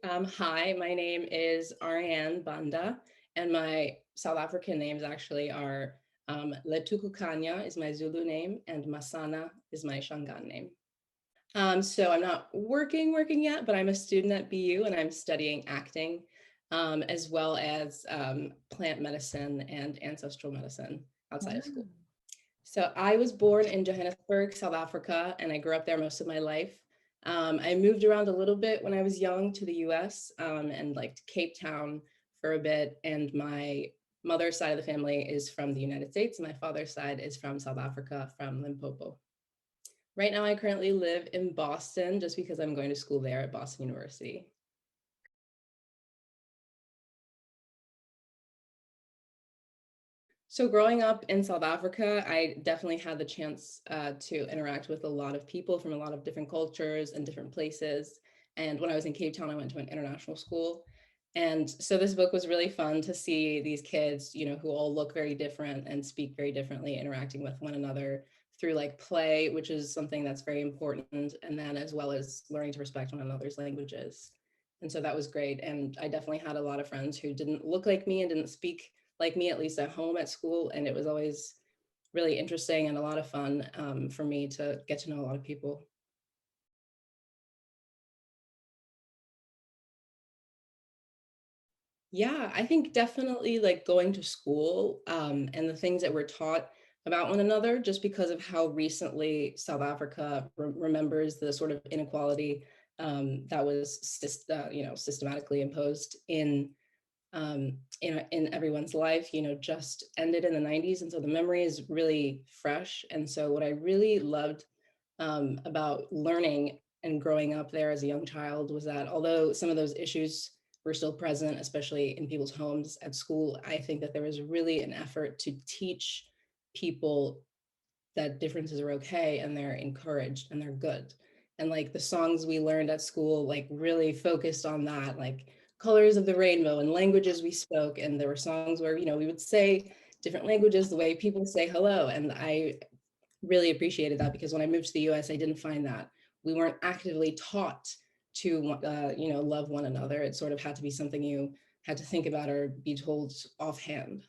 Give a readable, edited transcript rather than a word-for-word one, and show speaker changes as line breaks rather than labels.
Hi, my name is Arianne Banda, and my South African names actually are Letukukanya is my Zulu name, and Masana is my Shangaan name. So I'm not working yet, but I'm a student at BU and I'm studying acting, as well as plant medicine and ancestral medicine outside of school. So I was born in Johannesburg, South Africa, and I grew up there most of my life. I moved around a little bit when I was young to the US and like to Cape Town for a bit. And my mother's side of the family is from the United States. My father's side is from South Africa, from Limpopo. Right now, I currently live in Boston just because I'm going to school there at Boston University. So growing up in South Africa, I definitely had the chance to interact with a lot of people from a lot of different cultures and different places. And when I was in Cape Town, I went to an international school. And so this book was really fun to see these kids, who all look very different and speak very differently, interacting with one another through like play, which is something that's very important. And then as well as learning to respect one another's languages. And so that was great. And I definitely had a lot of friends who didn't look like me and didn't speak like me, at least at home at school. And it was always really interesting and a lot of fun for me to get to know a lot of people. Yeah, I think definitely like going to school and the things that we're taught about one another, just because of how recently South Africa remembers the sort of inequality that was systematically imposed in everyone's life, just ended in the 90s. And so the memory is really fresh. And so what I really loved about learning and growing up there as a young child was that although some of those issues were still present, especially in people's homes at school, I think that there was really an effort to teach people that differences are okay and they're encouraged and they're good. And like the songs we learned at school, like really focused on that, like colors of the rainbow and languages we spoke. And there were songs where, we would say different languages the way people say hello. And I really appreciated that because when I moved to the US, I didn't find that. We weren't actively taught to, love one another. It sort of had to be something you had to think about or be told offhand.